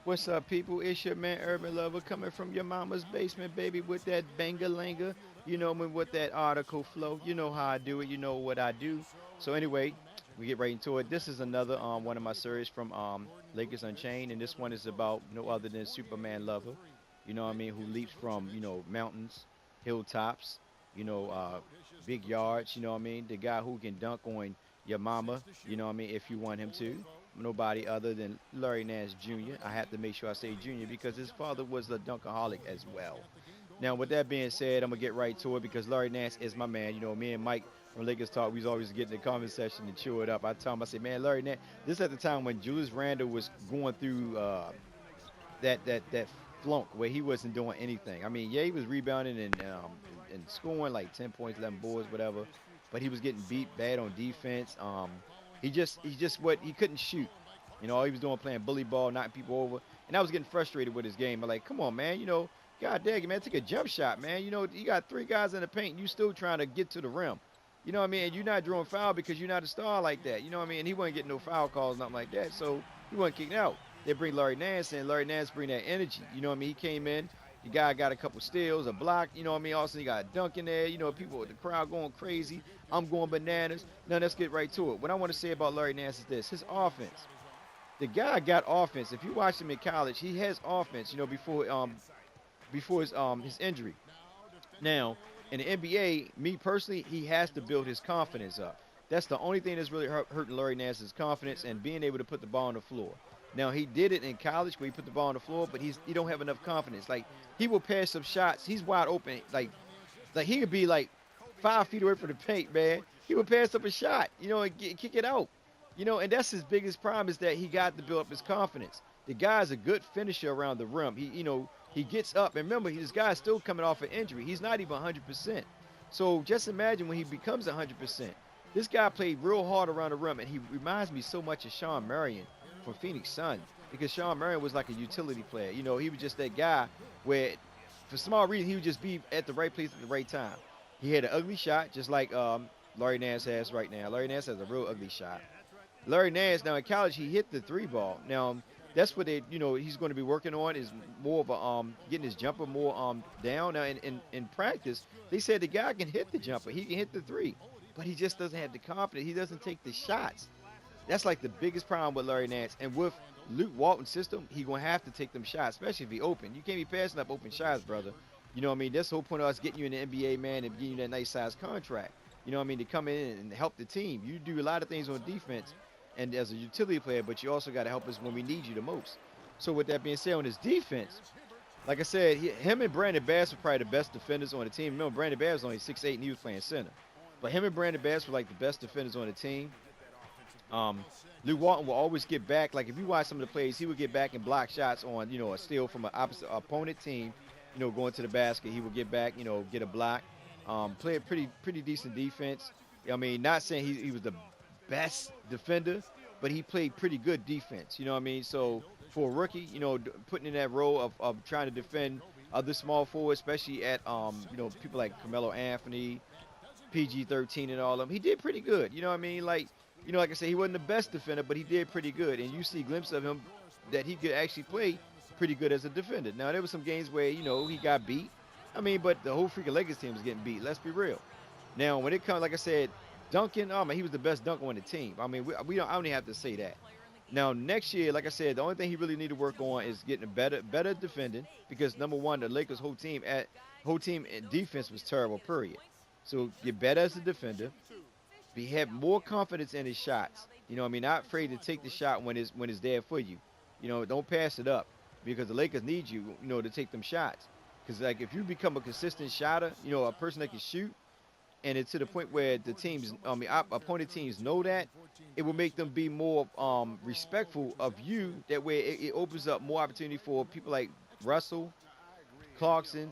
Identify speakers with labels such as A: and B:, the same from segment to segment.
A: What's up, people? It's your man, Urban Lover, coming from your mama's basement, baby, with that banga-langa. You know me with that article flow. You know how I do it. You know what I do. So anyway, we get right into it. This is another one of my series from Lakers Unchained, and this one is about no other than Superman Lover. You know what I mean? Who leaps from mountains, hilltops, you know, uh, big yards. You know what I mean? The guy who can dunk on your mama. You know what I mean? If you want him to nobody other than Larry Nance Jr. I have to make sure I say Jr. because his father was a Dunkaholic as well. Now, with that being said, I'm gonna get right to it because Larry Nance is my man. You know, me and Mike from Lakers Talk, we was always getting in the comment section and chew it up. I tell him, I say, man, Larry Nance. This at the time when Julius Randle was going through that flunk where he wasn't doing anything. I mean, yeah, he was rebounding and scoring like 10 points, 11 boards, whatever, but he was getting beat bad on defense. He just what he couldn't shoot. You know, all he was doing playing bully ball, knocking people over, and I was getting frustrated with his game. I'm like, come on, man, God dang it, man, take a jump shot, man. You got three guys in the paint, and you still trying to get to the rim. You know what I mean? And you're not drawing foul because you're not a star like that. You know what I mean? And he wasn't getting no foul calls, nothing like that. So he wasn't kicked out. They bring Larry Nance in. Larry Nance bring that energy. You know what I mean? He came in. The guy got a couple steals, a block. You know what I mean? Also, he got a dunk in there. You know, people, the crowd going crazy. I'm going bananas. Now let's get right to it. What I want to say about Larry Nance is this: his offense. The guy got offense. If you watch him in college, he has offense. You know, before his injury. Now, in the NBA, me personally, he has to build his confidence up. That's the only thing that's really hurting Larry Nance's confidence and being able to put the ball on the floor. Now he did it in college where he put the ball on the floor, but he don't have enough confidence. Like he will pass some shots, he's wide open. Like he could be like 5 feet away from the paint, man. He would pass up a shot, and kick it out. And that's his biggest problem is that he got to build up his confidence. The guy's a good finisher around the rim. He gets up, and remember, this guy's still coming off an injury. He's not even 100%. So just imagine when he becomes 100%. This guy played real hard around the rim, and he reminds me so much of Sean Marion from Phoenix Sun because Sean Marion was like a utility player. He was just that guy where, for small reason, he would just be at the right place at the right time. He had an ugly shot, just like Larry Nance has right now. Larry Nance has a real ugly shot. Larry Nance, now in college, he hit the three ball. Now, that's what he's going to be working on is more of a getting his jumper more down. Now in practice, they said the guy can hit the jumper, he can hit the three, but he just doesn't have the confidence. He doesn't take the shots. That's like the biggest problem with Larry Nance. And with Luke Walton's system, he gonna have to take them shots, especially if he open. You can't be passing up open shots, brother. You know what I mean? That's the whole point of us getting you in the NBA, man, and getting you that nice size contract. You know what I mean? To come in and help the team. You do a lot of things on defense and as a utility player, but you also got to help us when we need you the most. So with that being said, on his defense, like I said, him and Brandon Bass were probably the best defenders on the team. Remember, Brandon Bass was only 6'8" and he was playing center. But him and Brandon Bass were like the best defenders on the team. Luke Walton will always get back. Like if you watch some of the plays, he would get back and block shots on, a steal from an opposite opponent team, going to the basket. He would get back, get a block. Play a pretty decent defense. I mean, not saying he was the best defender, but he played pretty good defense. You know what I mean? So for a rookie, putting in that role of trying to defend other small forwards, especially at people like Carmelo Anthony, PG-13 and all of them, he did pretty good. You know what I mean? Like I said, he wasn't the best defender, but he did pretty good. And you see a glimpse of him that he could actually play pretty good as a defender. Now there were some games where he got beat. I mean, but the whole freaking Lakers team was getting beat. Let's be real. Now when it comes, like I said, Duncan, oh man, he was the best dunker on the team. I mean, we don't. I don't even have to say that. Now next year, like I said, the only thing he really need to work on is getting a better defending because number one, the Lakers whole team in defense was terrible. Period. So get better as a defender. Have more confidence in his shots. You know what I mean? Not afraid to take the shot when it's there for you. Don't pass it up because the Lakers need you, to take them shots. Because like if you become a consistent shotter, a person that can shoot, and it's to the point where opponent teams know that, it will make them be more respectful of you. That way, it opens up more opportunity for people like Russell, Clarkson,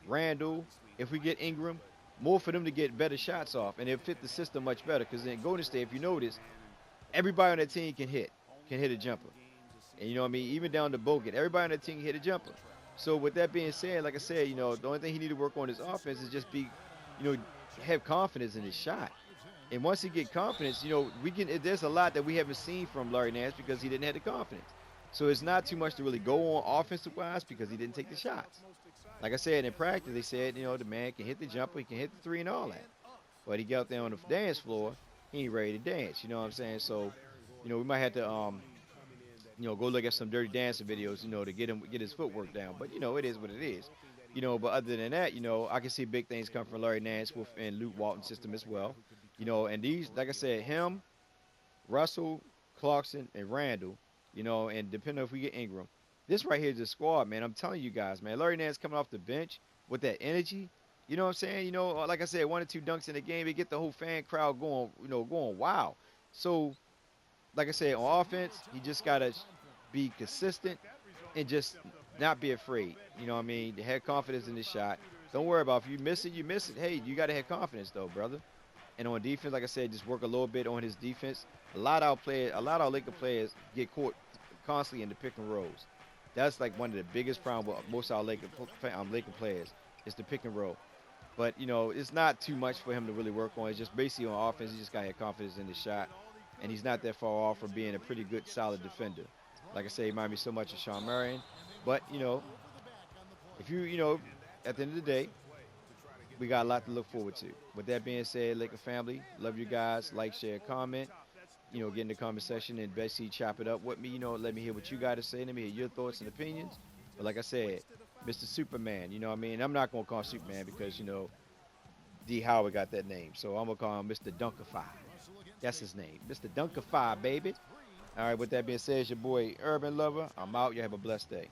A: Randall. If we get Ingram, more for them to get better shots off, and it fit the system much better. Because in Golden State, if you notice, everybody on that team can hit a jumper, and you know what I mean. Even down to Bogut, everybody on that team can hit a jumper. So with that being said, like I said, the only thing he need to work on his offense is just be, have confidence in his shot. And once he get confidence, there's a lot that we haven't seen from Larry Nance because he didn't have the confidence. So it's not too much to really go on offensive wise because he didn't take the shots. Like I said in practice, they said, the man can hit the jumper, he can hit the three and all that. But he got there on the dance floor, he ain't ready to dance. You know what I'm saying? So, we might have to go look at some dirty dancing videos, to get his footwork down. But it is what it is. But other than that, I can see big things come from Larry Nance with and Luke Walton's system as well. And these, like I said, him, Russell, Clarkson, and Randall, and depending on if we get Ingram, this right here is a squad, man. I'm telling you guys, man. Larry Nance coming off the bench with that energy. You know what I'm saying? Like I said, 1 or 2 dunks in the game, it get the whole fan crowd going, going wild. So, like I said, on offense, he just gotta be consistent and just not be afraid. You know what I mean? To have confidence in the shot. Don't worry about if you miss it, you miss it. Hey, you gotta have confidence though, brother. And on defense, like I said, just work a little bit on his defense. A lot of our Laker players get caught constantly in the pick and rolls. That's like one of the biggest problems with most of our Laker players is the pick and roll. But it's not too much for him to really work on. It's just basically on offense. He just got to have confidence in the shot, and he's not that far off from being a pretty good, solid defender. Like I say, he reminds me so much of Sean Marion. But if at the end of the day, we got a lot to look forward to. With that being said, Laker family, love you guys. Like, share, comment. Get in the comment section and basically chop it up with me. Let me hear what you got to say. Let me hear your thoughts and opinions. But like I said, Mr. Superman, you know what I mean? I'm not going to call him Superman because, D. Howard got that name. So I'm going to call him Mr. Dunkafide. That's his name. Mr. Dunkafide, baby. All right, with that being said, it's your boy Urban Lover. I'm out. You have a blessed day.